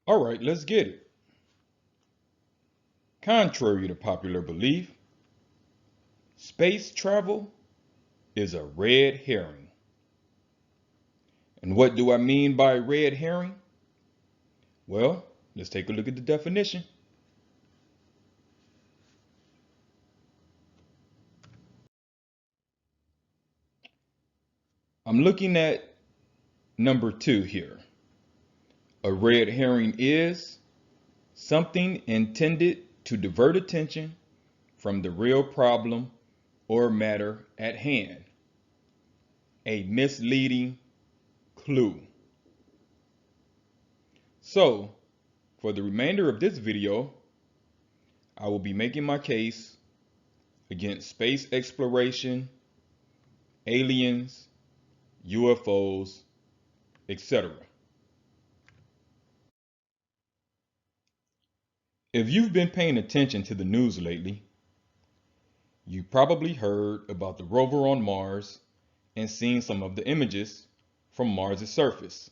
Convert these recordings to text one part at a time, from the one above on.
All right, let's get it. Contrary to popular belief, space travel is a red herring. And what do I mean by red herring? Well, let's take a look at the definition. I'm looking at number 2 here. A red herring is something intended to divert attention from the real problem or matter at hand. A misleading clue. So, for the remainder of this video, I will be making my case against space exploration, aliens, UFOs, etc. If you've been paying attention to the news lately, you probably heard about the rover on Mars and seen some of the images from Mars' surface.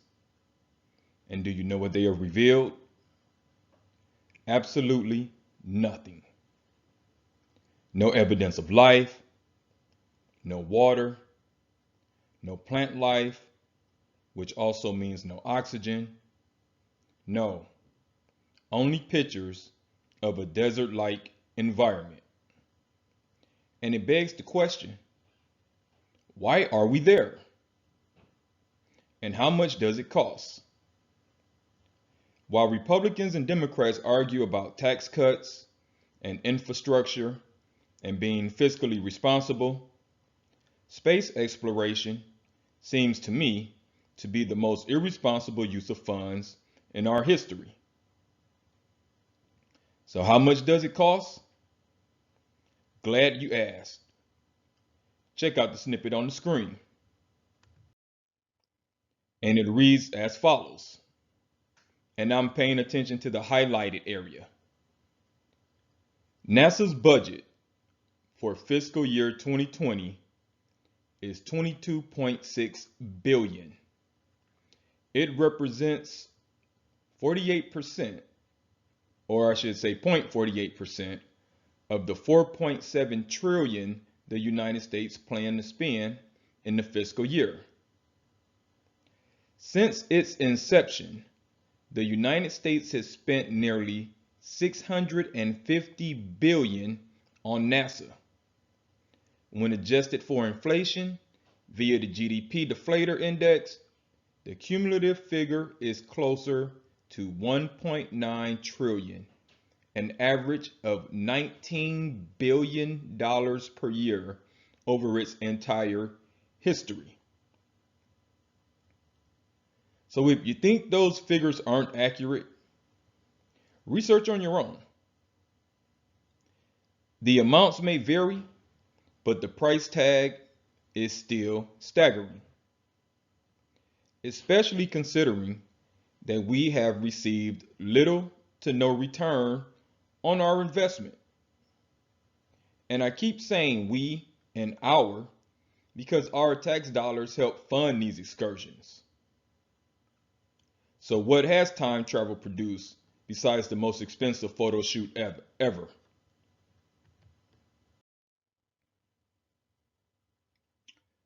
And do you know what they have revealed? Absolutely nothing. No evidence of life, no water, no plant life, which also means no oxygen. No, only pictures of a desert-like environment. And it begs the question, why are we there? And how much does it cost? While Republicans and Democrats argue about tax cuts and infrastructure and being fiscally responsible, space exploration seems to me to be the most irresponsible use of funds in our history. So how much does it cost? Glad you asked. Check out the snippet on the screen. And it reads as follows. And I'm paying attention to the highlighted area. NASA's budget for fiscal year 2020 is $22.6 billion. It represents 48%, or I should say 0.48%, of the 4.7 trillion the United States plan to spend in the fiscal year. Since its inception, the United States has spent nearly $650 billion on NASA. When adjusted for inflation via the GDP deflator index, the cumulative figure is closer to 1.9 trillion, an average of $19 billion per year over its entire history. So if you think those figures aren't accurate, research on your own. The amounts may vary, but the price tag is still staggering, especially considering that we have received little to no return on our investment. And I keep saying we and our because our tax dollars help fund these excursions. So what has time travel produced besides the most expensive photo shoot ever?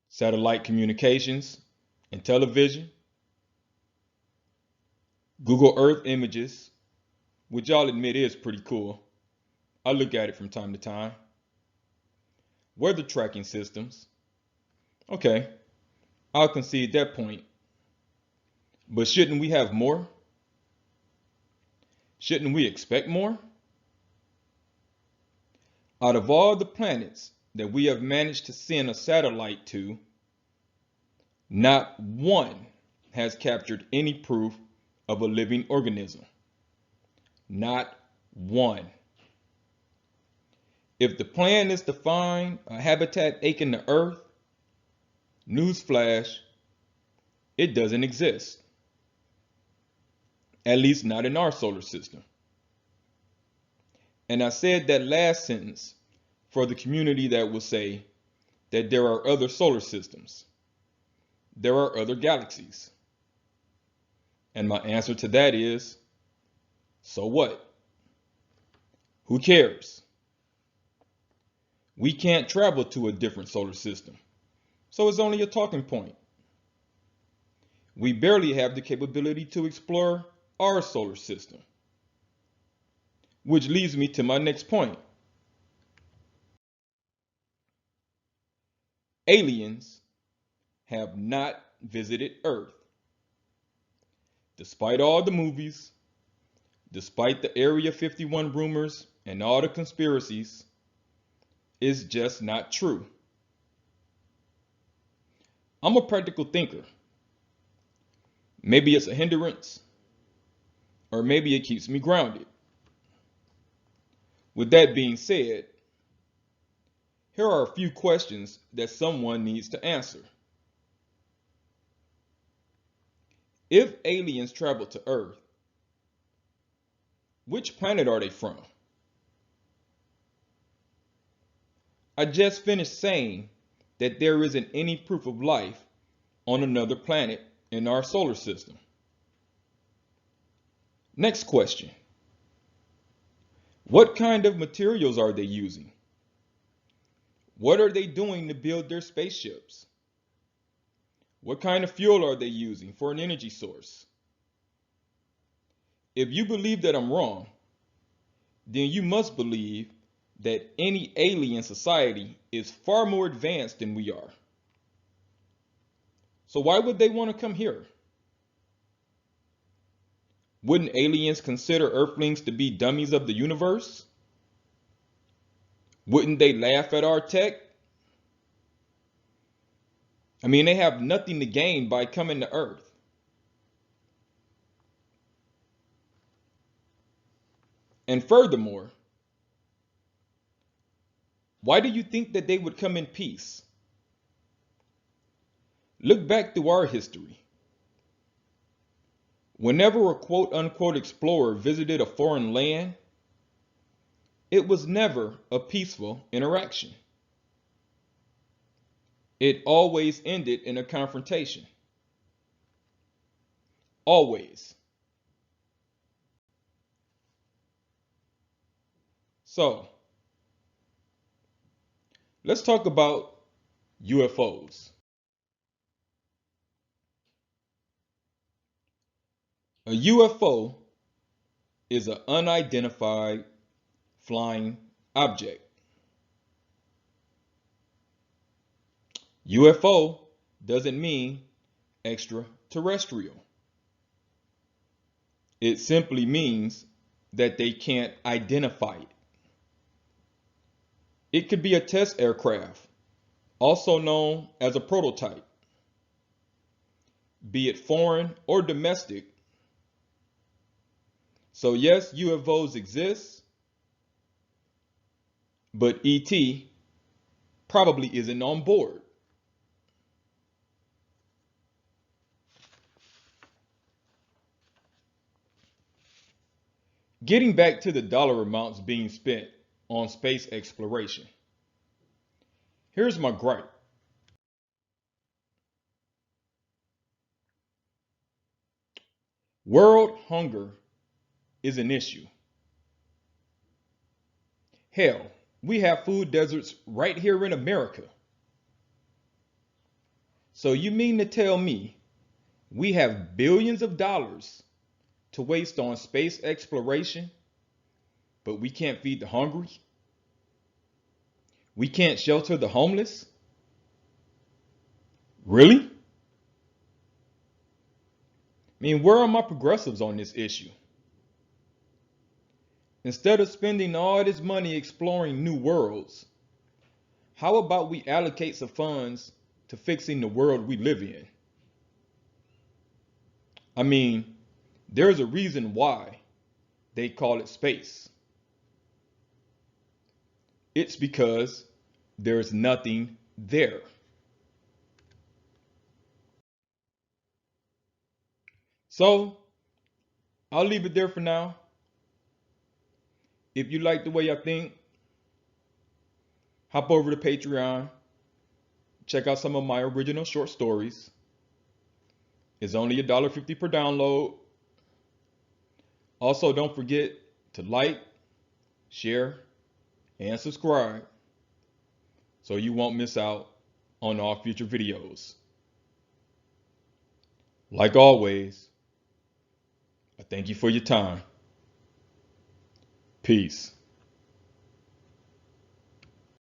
Satellite communications and television, Google Earth images, which y'all admit is pretty cool. I look at it from time to time. Weather tracking systems. Okay, I'll concede that point. But shouldn't we have more? Shouldn't we expect more? Out of all the planets that we have managed to send a satellite to, not one has captured any proof of a living organism. Not one. If the plan is to find a habitat aching the earth, newsflash, it doesn't exist. At least not in our solar system. And I said that last sentence for the community that will say that there are other solar systems. There are other galaxies. And my answer to that is So what? Who cares? We can't travel to a different solar system, so it's only a talking point. We barely have the capability to explore our solar system. Which leads me to my next point. Aliens have not visited Earth. Despite all the movies, despite the Area 51 rumors and all the conspiracies, it's just not true. I'm a practical thinker. Maybe it's a hindrance, or maybe it keeps me grounded. With that being said, here are a few questions that someone needs to answer. If aliens travel to Earth, which planet are they from? I just finished saying that there isn't any proof of life on another planet in our solar system. Next question. What kind of materials are they using? What are they doing to build their spaceships? What kind of fuel are they using for an energy source? If you believe that I'm wrong, then you must believe that any alien society is far more advanced than we are. So why would they want to come here? Wouldn't aliens consider Earthlings to be dummies of the universe? Wouldn't they laugh at our tech? I mean, they have nothing to gain by coming to Earth. And furthermore, why do you think that they would come in peace? Look back through our history. Whenever a quote-unquote explorer visited a foreign land, it was never a peaceful interaction. It always ended in a confrontation. Always. So, let's talk about UFOs. A UFO is an unidentified flying object. UFO doesn't mean extraterrestrial. It simply means that they can't identify it. It could be a test aircraft, also known as a prototype. Be it foreign or domestic. So yes, UFOs exist, but ET probably isn't on board. Getting back to the dollar amounts being spent on space exploration. Here's my gripe. World hunger is an issue. Hell, we have food deserts right here in America. So you mean to tell me we have billions of dollars to waste on space exploration, but we can't feed the hungry? We can't shelter the homeless? Really? I mean, where are my progressives on this issue? Instead of spending all this money exploring new worlds, how about we allocate some funds to fixing the world we live in? I mean, there's a reason why they call it space. It's because there's nothing there. So, I'll leave it there for now. If you like the way I think, hop over to Patreon, check out some of my original short stories. It's only $1.50 per download. Also, don't forget to like, share, and subscribe so you won't miss out on our future videos. Like always, I thank you for your time. Peace.